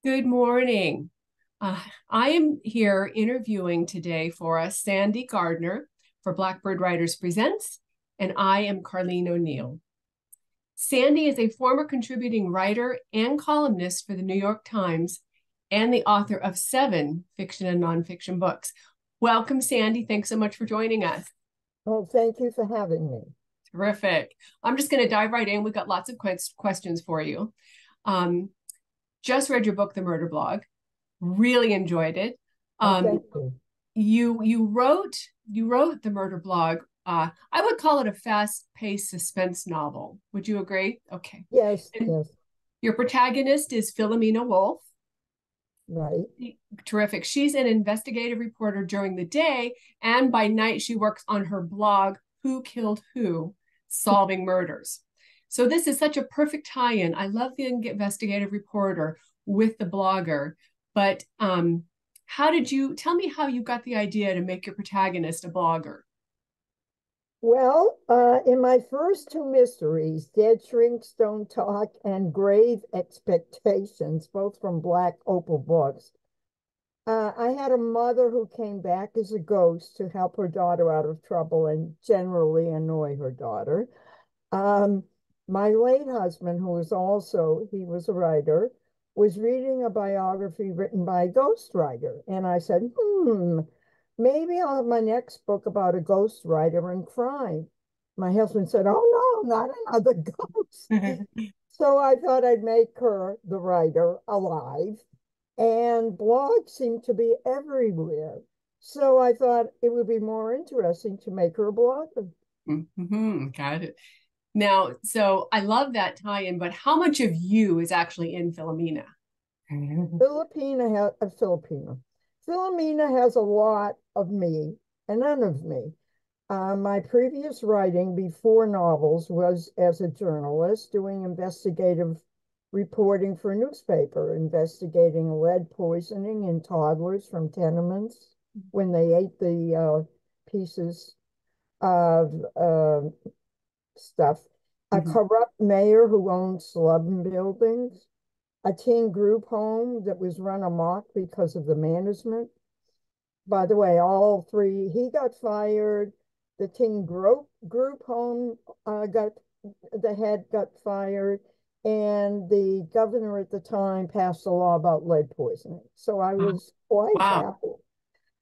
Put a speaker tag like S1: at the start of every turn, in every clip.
S1: Good morning. I am here interviewing today for us Sandy Gardner for Blackbird Writers Presents, and I am Carlene O'Neil. Sandy is a former contributing writer and columnist for the New York Times and the author of 7 fiction and nonfiction books. Welcome, Sandy. Thanks so much for joining us.
S2: Well, thank you for having me.
S1: Terrific. I'm just going to dive right in. We've got lots of questions for you. Just read your book, The Murder Blog. Really enjoyed it.
S2: Thank you.
S1: You wrote The Murder Blog. I would call it a fast-paced suspense novel. Would you agree? Okay.
S2: Yes,
S1: And
S2: yes,
S1: your protagonist is Philomena Wolf.
S2: right.
S1: Terrific. She's an investigative reporter during the day, and by night she works on her blog, Who Killed Who? Solving Murders. So this is such a perfect tie-in. I love the investigative reporter with the blogger. But tell me how you got the idea to make your protagonist a blogger?
S2: Well, in my first 2 mysteries, Dead Shrinks Don't Talk and Grave Expectations, both from Black Opal Books, I had a mother who came back as a ghost to help her daughter out of trouble and generally annoy her daughter. Um, my late husband, who was also, he was a writer, was reading a biography written by a ghostwriter. And I said, maybe I'll have my next book about a ghostwriter and crime. My husband said, oh no, not another ghost. So I thought I'd make her the writer alive. And blogs seem to be everywhere. So I thought it would be more interesting to make her a blogger.
S1: Got it. Now, so I love that tie-in, but how much of you is actually in Philomena?
S2: Philomena has a lot of me and none of me. My previous writing before novels was as a journalist doing investigative reporting for a newspaper, investigating lead poisoning in toddlers from tenements when they ate the pieces of stuff. A corrupt mayor who owned slum buildings, a teen group home that was run amok because of the management. By the way, all 3, he got fired. The teen group home the head got fired, and the governor at the time passed a law about lead poisoning. So I was quite
S1: Wow.
S2: happy.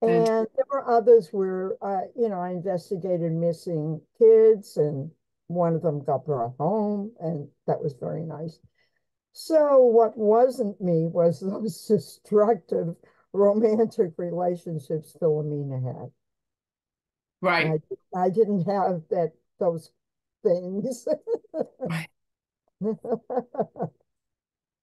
S2: And there were others where, I investigated missing kids, and one of them got brought home, and that was very nice. So what wasn't me was those destructive romantic relationships Philomena had.
S1: Right.
S2: I didn't have those things.
S1: Right.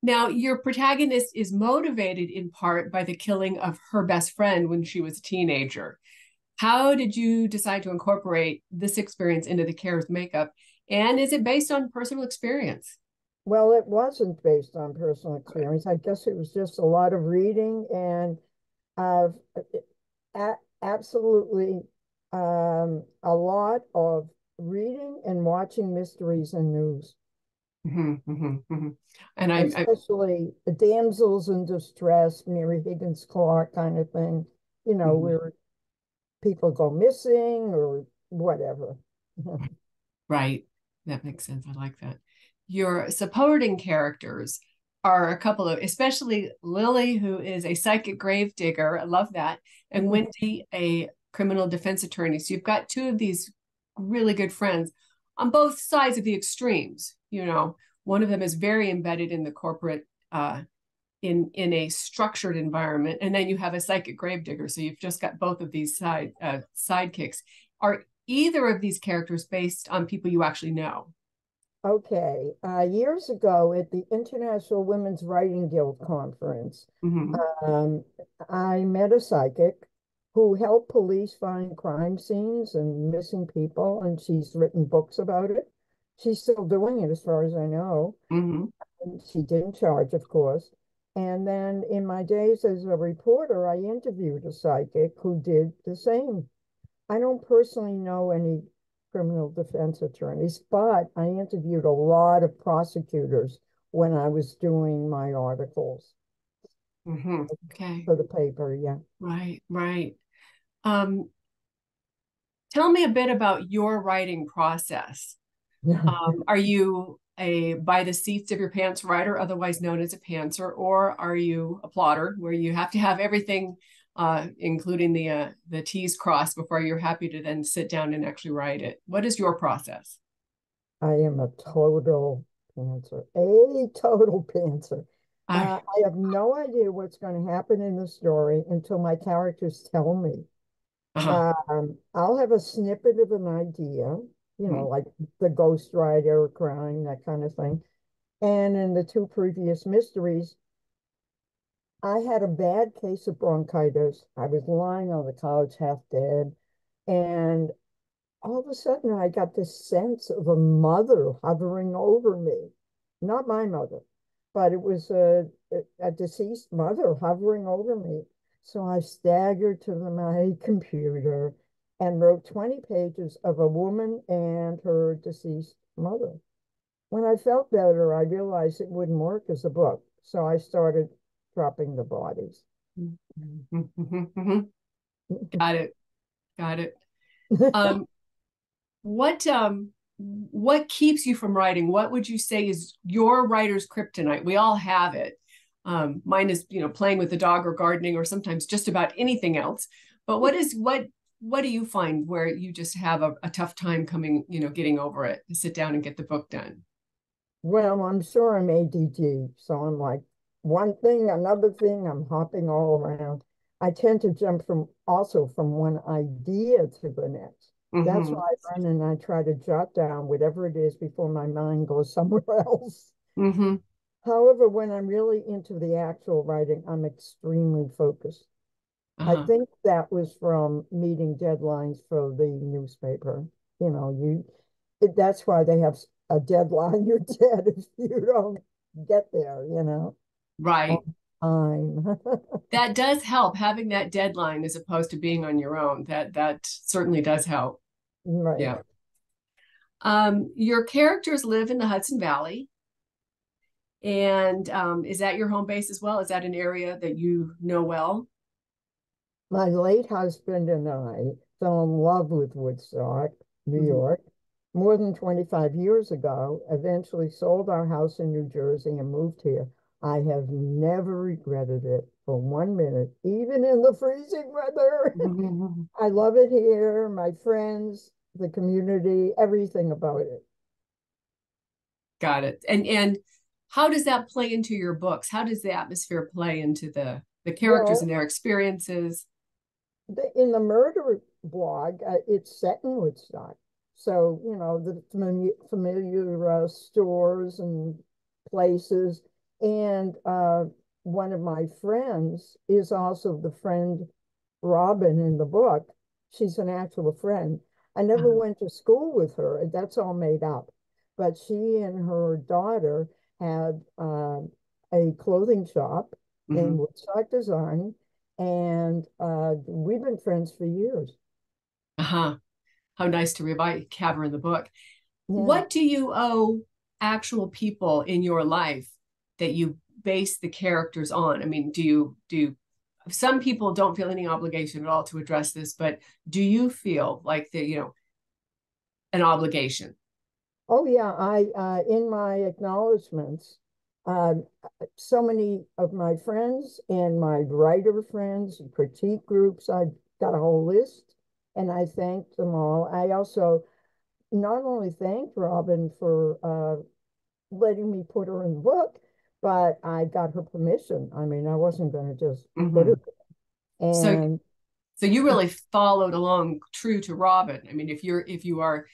S1: Now, your protagonist is motivated in part by the killing of her best friend when she was a teenager. How did you decide to incorporate this experience into the character's makeup? And is it based on personal experience?
S2: Well, it wasn't based on personal experience. I guess it was just a lot of reading and uh, absolutely a lot of reading and watching mysteries and news.
S1: And
S2: Especially damsels in distress, Mary Higgins Clark kind of thing, where people go missing or whatever.
S1: right. That makes sense. I like that. Your supporting characters are a couple of, especially Lily, who is a psychic grave digger. I love that. And Wendy, a criminal defense attorney. So you've got 2 of these really good friends on both sides of the extremes. One of them is very embedded in the corporate, in a structured environment, and then you have a psychic gravedigger. So you've just got both of these sidekicks. Are either of these characters based on people you actually know?
S2: Okay. Years ago at the International Women's Writing Guild conference, um, I met a psychic who helped police find crime scenes and missing people, and she's written books about it. She's still doing it, as far as I know. And she didn't charge, of course. And then in my days as a reporter, I interviewed a psychic who did the same. I don't personally know any criminal defense attorneys, but I interviewed a lot of prosecutors when I was doing my articles.
S1: Okay.
S2: for the paper. Yeah.
S1: Right, right. Um, Tell me a bit about your writing process. Are you a by the seats of your pants writer, otherwise known as a pantser, or are you a plotter where you have to have everything, including the T's crossed before you're happy to then sit down and actually write it? What is your process?
S2: I am a total pantser, a total pantser.
S1: I
S2: I have no idea what's going to happen in the story until my characters tell me.
S1: uh-huh.
S2: I'll have a snippet of an idea, like the ghostwriter, crime, that kind of thing. And in the two previous mysteries, I had a bad case of bronchitis. I was lying on the couch, half dead. And all of a sudden, I got this sense of a mother hovering over me. Not my mother, but it was a deceased mother hovering over me. So I staggered to my computer and wrote 20 pages of a woman and her deceased mother. When I felt better, I realized it wouldn't work as a book. So I started dropping the bodies.
S1: Got it. Got it. Um, what what keeps you from writing? What would you say is your writer's kryptonite? We all have it. Mine is, playing with the dog or gardening or sometimes just about anything else. But what do you find where you just have a tough time coming, getting over it, to sit down and get the book done?
S2: Well, I'm sure I'm ADD, so I'm like one thing, another thing, I'm hopping all around. I tend to jump from one idea to the next. That's
S1: Mm-hmm.
S2: why I run and I try to jot down whatever it is before my mind goes somewhere else.
S1: Mm-hmm.
S2: However, when I'm really into the actual writing, I'm extremely focused. I
S1: Uh-huh.
S2: think that was from meeting deadlines for the newspaper. You know, that's why they have a deadline. You're dead if you don't get there,
S1: Right.
S2: on time.
S1: That does help having that deadline as opposed to being on your own. That certainly does help.
S2: Right.
S1: Yeah. Your characters live in the Hudson Valley. And is that your home base as well? Is that an area that you know well?
S2: My late husband and I fell in love with Woodstock, New
S1: Mm-hmm.
S2: York, more than 25 years ago, eventually sold our house in New Jersey and moved here. I have never regretted it for 1 minute, even in the freezing weather. I love it here, my friends, the community, everything about it.
S1: Got it. And how does that play into your books? How does the atmosphere play into the characters and
S2: Well,
S1: their experiences?
S2: in the murder blog, it's set in Woodstock. So, the familiar stores and places. And one of my friends is also the friend Robin in the book. She's an actual friend. I never went to school with her. That's all made up. But she and her daughter had a clothing shop in
S1: Mm-hmm.
S2: Woodstock Design, and we've been friends for years.
S1: Uh-huh. How nice to have her in the book.
S2: Yeah.
S1: What do you owe actual people in your life that you base the characters on? I mean, do some people don't feel any obligation at all to address this, but do you feel like an obligation?
S2: Oh, yeah. I in my acknowledgments, uh, so many of my friends and my writer friends, critique groups, I've got a whole list, and I thanked them all. I also not only thanked Robin for letting me put her in the book, but I got her permission. I mean, I wasn't going to just put
S1: Mm-hmm.
S2: her.
S1: So
S2: And
S1: so you really followed along true to Robin. I mean, if you are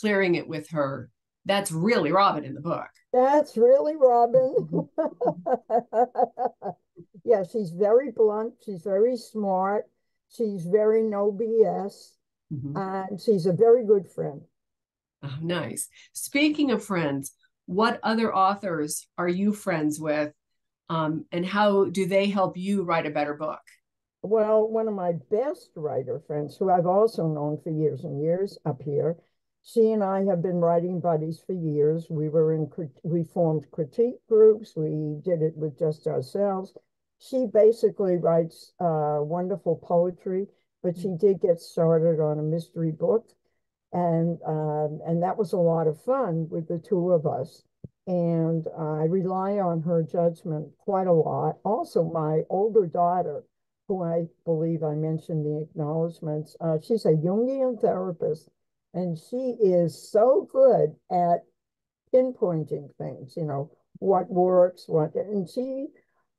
S1: clearing it with her, that's really Robin in the book.
S2: that's really Robin.
S1: Mm-hmm.
S2: Yeah, she's very blunt. She's very smart. She's very no BS.
S1: Mm-hmm.
S2: And she's a very good friend.
S1: Oh, nice. Speaking of friends, what other authors are you friends with? And how do they help you write a better book?
S2: Well, one of my best writer friends, who I've also known for years and years up here, she and I have been writing buddies for years. We formed critique groups. We did it with just ourselves. she basically writes wonderful poetry, but she did get started on a mystery book, and that was a lot of fun with the two of us. And I rely on her judgment quite a lot. Also, my older daughter, who I believe I mentioned the acknowledgments, she's a Jungian therapist, and she is so good at pinpointing things, what works, and she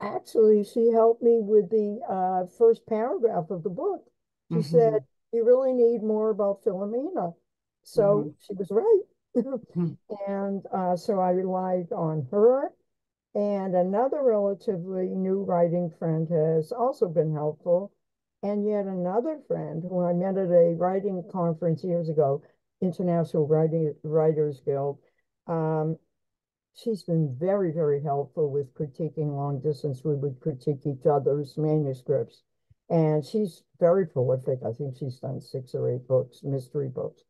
S2: helped me with the first paragraph of the book. She said,
S1: Mm-hmm.
S2: you really need more about Philomena.
S1: Mm-hmm.
S2: So she was right.
S1: Mm-hmm.
S2: And so I relied on her. And another relatively new writing friend has also been helpful. And yet another friend who I met at a writing conference years ago, International Writers Guild, um, she's been very, very helpful with critiquing long distance. We would critique each other's manuscripts. And she's very prolific. I think she's done 6 or 8 books, mystery books.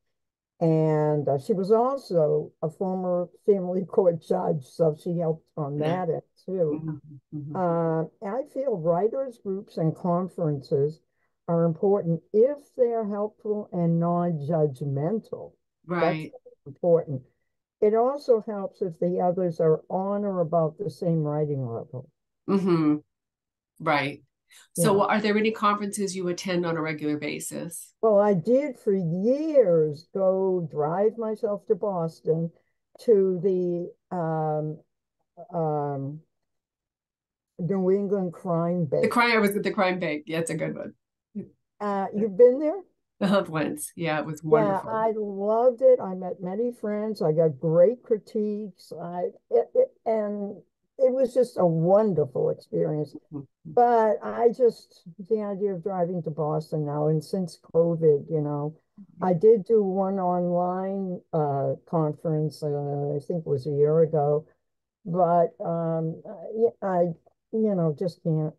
S2: And she was also a former family court judge, so she helped on
S1: Yeah.
S2: that end too.
S1: Mm-hmm. Mm-hmm.
S2: I feel writers groups and conferences are important if they're helpful and non-judgmental. That's
S1: Right.
S2: important. It also helps if the others are on or about the same writing level.
S1: Mm-hmm. Right. So,
S2: Yeah.
S1: are there any conferences you attend on a regular basis?
S2: Well, I did for years go drive myself to Boston to the um, New England Crime
S1: The
S2: Bake.
S1: crime, I was at the crime bank. Yeah, it's a good one.
S2: You've been there?
S1: Once. Yeah, it was
S2: Yeah,
S1: wonderful.
S2: I loved it. I met many friends. I got great critiques. And it was just a wonderful experience.
S1: Mhm.
S2: But the idea of driving to Boston now, and since COVID, I did do one online conference, I think it was a year ago, but just can't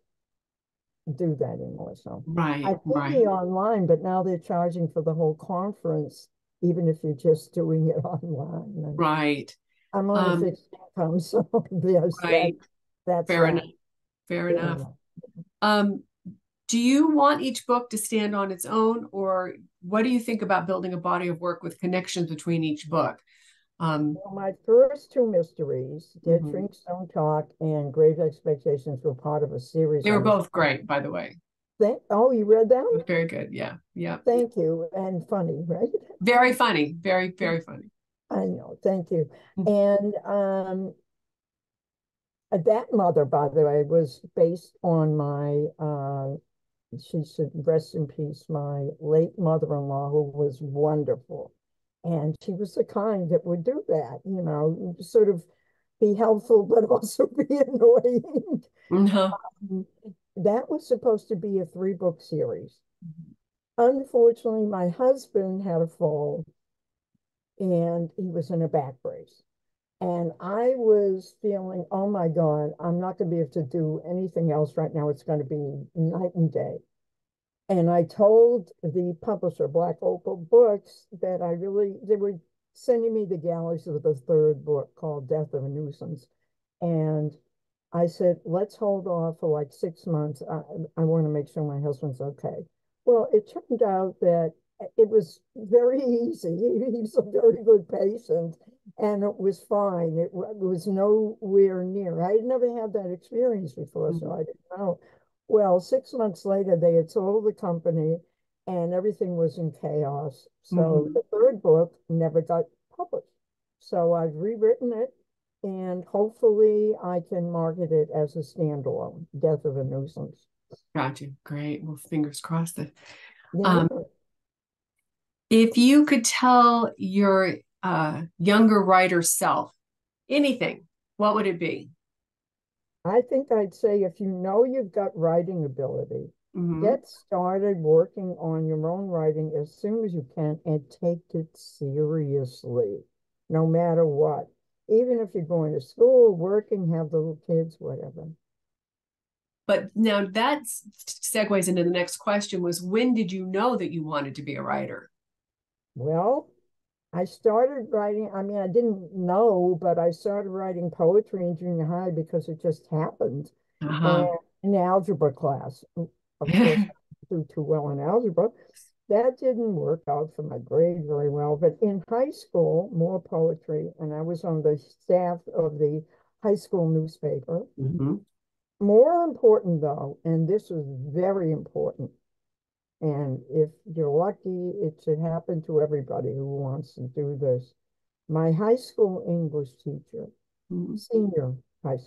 S2: do that anymore. So I
S1: Right,
S2: did the
S1: right,
S2: online, but now they're charging for the whole conference, even if you're just doing it online. And
S1: right.
S2: I'm on a
S1: Um,
S2: fixed income, so there's
S1: right.
S2: that's
S1: Fair
S2: that.
S1: enough. Fair enough.
S2: Yeah.
S1: Um, do you want each book to stand on its own, or what do you think about building a body of work with connections between each book? Um,
S2: Well, my first 2 mysteries, Dead
S1: mhm.
S2: Shrinks Don't Talk and Grave Expectations, were part of a series
S1: They
S2: I
S1: were
S2: was
S1: both great, by the way.
S2: oh, you read them?
S1: It was very good. Yeah, yeah.
S2: Thank you. And funny, right?
S1: Very funny. Very, very funny.
S2: I know. Thank you.
S1: Mhm.
S2: And that mother, by the way, was based on my she should rest in peace, my late mother-in-law, who was wonderful. And she was the kind that would do that, sort of be helpful, but also be annoying.
S1: Uh-huh.
S2: That was supposed to be a 3 book series. Unfortunately, my husband had a fall and he was in a back brace. And I was feeling, oh my God, I'm not going to be able to do anything else right now. It's going to be night and day. And I told the publisher, Black Opal Books, that they were sending me the galleys of the 3rd book called Death of a Nuisance. And I said, let's hold off for like 6 months. I want to make sure my husband's okay. Well, it turned out that it was very easy. He's a very good patient, and it was fine. It was nowhere near. I had never had that experience before, so
S1: Mhm.
S2: I didn't know. Well, 6 months later, they had sold the company, and everything was in chaos. So
S1: Mhm.
S2: the 3rd book never got published. So I've rewritten it, and hopefully I can market it as a standalone, Death of a Nuisance.
S1: Gotcha. Great. Well, fingers crossed that. Um,
S2: Yeah,
S1: if you could tell your younger writer self anything, what would it be?
S2: I think I'd say if you know you've got writing ability,
S1: Hmm.
S2: get started working on your own writing as soon as you can and take it seriously, no matter what. Even if you're going to school, working, have little kids, whatever.
S1: But now that segues into the next question was when did you know that you wanted to be a writer?
S2: Well, I started writing, I mean, I didn't know, but I started writing poetry in junior high because it just happened. And
S1: Uh-huh.
S2: in algebra class. Of course, I didn't do too well in algebra. That didn't work out for my grade very well. But in high school, more poetry, and I was on the staff of the high school newspaper.
S1: Mm-hmm.
S2: More important, though, and this was very important, and if you're lucky, it should happen to everybody who wants to do this. My high school English teacher,
S1: Mm-hmm.
S2: senior high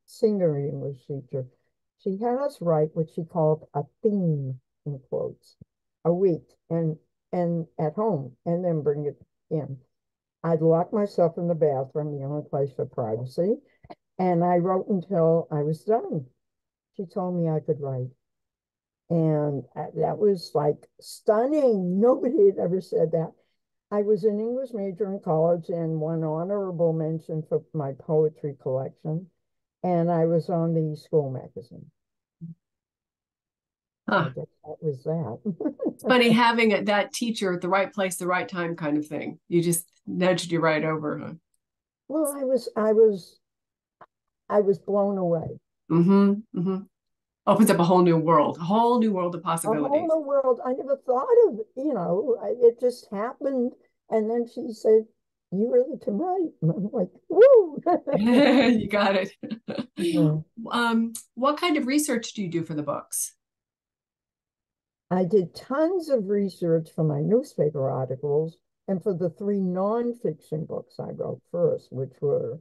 S2: senior English teacher, she had us write what she called a theme in quotes a week and at home and then bring it in. I'd lock myself in the bathroom, the only place for privacy, and I wrote until I was done. She told me I could write. And that was like stunning. Nobody had ever said that. I was an English major in college and won honorable mention for my poetry collection. And I was on the school magazine. I
S1: Huh.
S2: guess that was that.
S1: It's funny having that teacher at the right place, the right time kind of thing. You just nudged you right over, huh?
S2: Well, I was blown away.
S1: Mm-hmm. Mm-hmm. Opens up a whole new world of
S2: A whole
S1: possibilities.
S2: new world. I never thought of, it just happened. And then she said, "You really can write." And I'm like, woo.
S1: You got it.
S2: Yeah.
S1: What kind of research do you do for the books?
S2: I did tons of research for my newspaper articles and for the three nonfiction books I wrote first, which were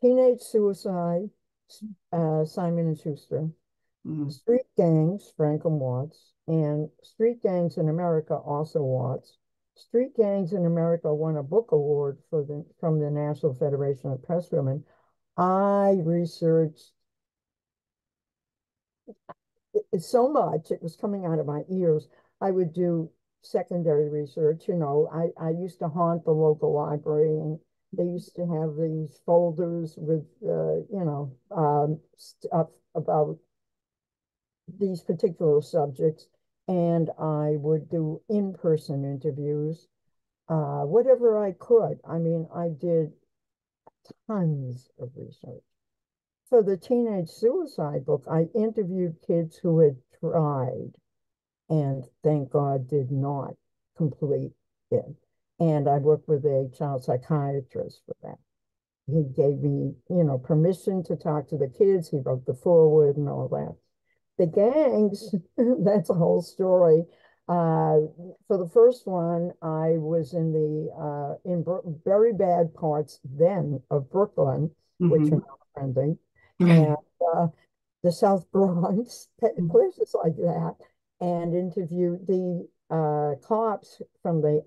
S2: Teenage Suicide, Simon and Schuster,
S1: Mm-hmm.
S2: Street Gangs, Frank and Watts, and Street Gangs in America, also Watts. Street Gangs in America won a book award from the National Federation of Presswomen. I researched so much, it was coming out of my ears. I would do secondary research. I used to haunt the local library, and they used to have these folders with, stuff about these particular subjects. And I would do in-person interviews, whatever I could. I mean, I did tons of research. For the teenage suicide book, I interviewed kids who had tried and thank God did not complete it. And I worked with a child psychiatrist for that. He gave me, permission to talk to the kids. He wrote the foreword and all that. The gangs, that's a whole story. Uh, for the first one, I was in the very bad parts then of Brooklyn, which are
S1: Mm-hmm.
S2: now friendly, and uh, the South Bronx, places like that, and interviewed the cops from the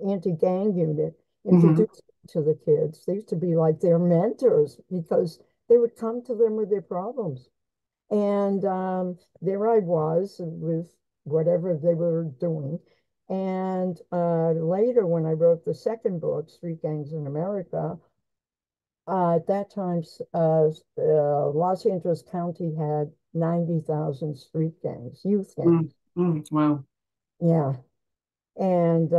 S2: anti-gang unit,
S1: Mm-hmm.
S2: introduced to the kids. They used to be like their mentors because they would come to them with their problems. And there I was with whatever they were doing. And later, when I wrote the second book, Street Gangs in America, at that time, Los Angeles County had 90,000 street gangs, youth gangs.
S1: Mm-hmm. Wow.
S2: Yeah. And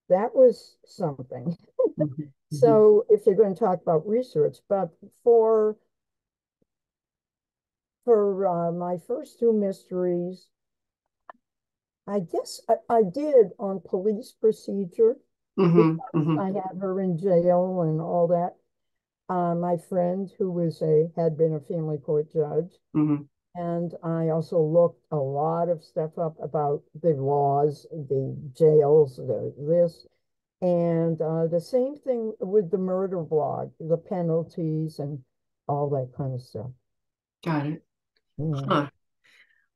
S2: that was something.
S1: Mm-hmm. Mm-hmm.
S2: So if you're going to talk about research, but for my first two mysteries, I guess I did on police procedure because
S1: Mm-hmm. Mm-hmm.
S2: I had her in jail and all that. My friend who had been a family court judge,
S1: Mm-hmm.
S2: and I also looked a lot of stuff up about the laws, the jails, this, and the same thing with the murder blog, the penalties and all that kind of stuff.
S1: Got it.
S2: Yeah.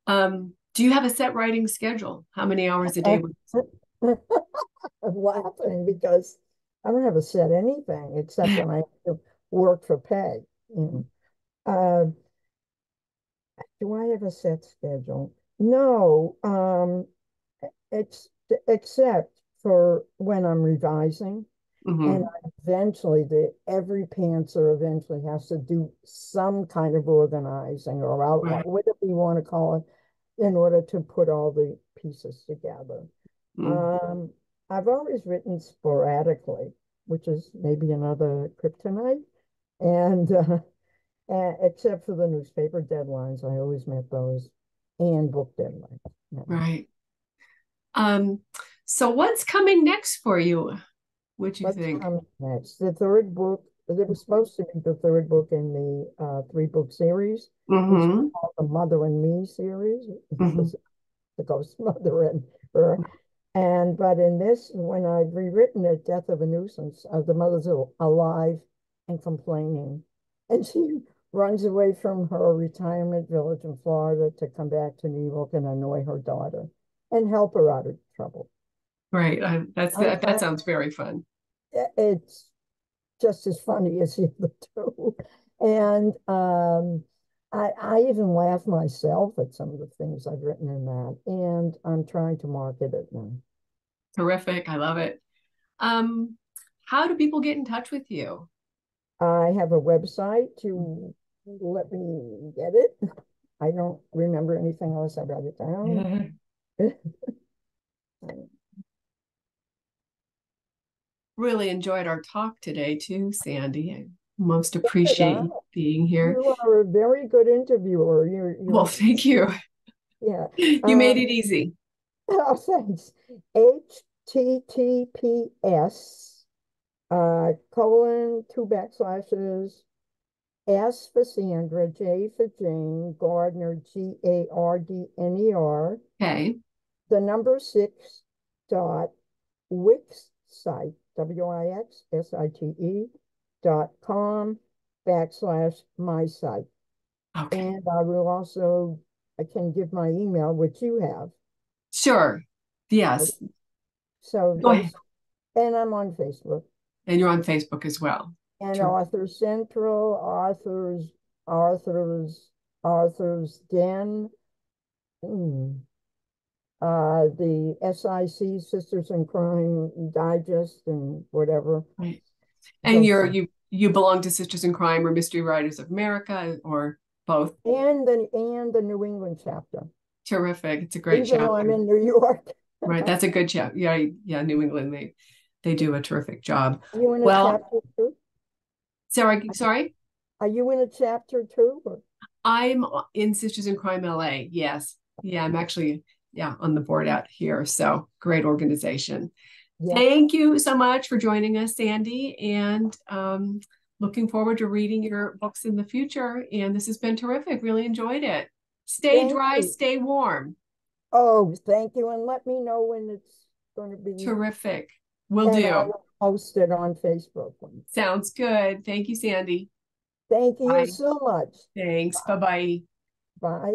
S1: Huh. Do you have a set writing schedule? How many hours a day?
S2: I'm laughing because I don't have a set anything except when I have to work for pay. You know. Do I have a set schedule? No, it's except for when I'm revising, and
S1: Mm-hmm.
S2: eventually every pantser eventually has to do some kind of organizing or outline,
S1: Right.
S2: whatever you want to call it, in order to put all the pieces together.
S1: Mm.
S2: Um, I've always written sporadically, which is maybe another kryptonite, and except for the newspaper deadlines. I always met those, and book deadlines. Yeah.
S1: Right. So what's coming next for you? What do you
S2: What's
S1: think?
S2: coming next? The third book, it was supposed to be the third book in the three-book series, which we
S1: Mm-hmm.
S2: call the Mother and Me series,
S1: Mm-hmm.
S2: because the ghost mother and her. And but in this, when I've rewritten it, Death of a Nuisance, the mother's alive and complaining. And she runs away from her retirement village in Florida to come back to New York and annoy her daughter and help her out of trouble.
S1: Right.
S2: I'm
S1: That
S2: trying,
S1: sounds very fun.
S2: it's just as funny as the other two. And I even laugh myself at some of the things I've written in that. And I'm trying to market it now.
S1: Terrific. I love it. Um, how do people get in touch with you?
S2: I have a website to let me get it. I don't remember anything else. I write it down.
S1: Really enjoyed our talk today too, Sandy. I most appreciate you being here.
S2: You are a very good interviewer.
S1: Well, thank you.
S2: Yeah.
S1: You made it easy.
S2: Oh, thanks. HTTPS colon two backslashes S for Sandra, J for Jane, Gardner, Gardner,
S1: Okay.
S2: the number 6 Wix site, WIXSITE.com / my site.
S1: Okay.
S2: And I will also, I can give my email, which you have.
S1: Sure. Yes.
S2: So
S1: Go ahead.
S2: those, and I'm on Facebook.
S1: And you're on Facebook as well.
S2: And
S1: Sure.
S2: Author Central, Authors Den, the SIC, Sisters in Crime Digest, and whatever.
S1: Right. And
S2: Those sites.
S1: you belong to Sisters in Crime or Mystery Writers of America or both.
S2: And the New England chapter.
S1: Terrific. It's a great
S2: Even though I'm
S1: chapter.
S2: in New York.
S1: Right. That's a good chapter. Yeah, yeah, New England, they do a terrific job.
S2: You in a
S1: Well,
S2: chapter too?
S1: sorry.
S2: Are you in a chapter too? Or?
S1: I'm in Sisters in Crime LA. Yes. Yeah, I'm actually on the board out here. So great organization.
S2: Yeah.
S1: Thank you so much for joining us, Sandy, and looking forward to reading your books in the future. And this has been terrific. Really enjoyed it. Stay
S2: Thank
S1: dry,
S2: you.
S1: stay warm.
S2: Oh, thank you. And let me know when it's going to be.
S1: Terrific. Will
S2: And I
S1: do.
S2: will post it on Facebook.
S1: Sounds good. Thank you, Sandy.
S2: Thank you
S1: Bye.
S2: so much.
S1: Thanks. Bye-bye.
S2: Bye.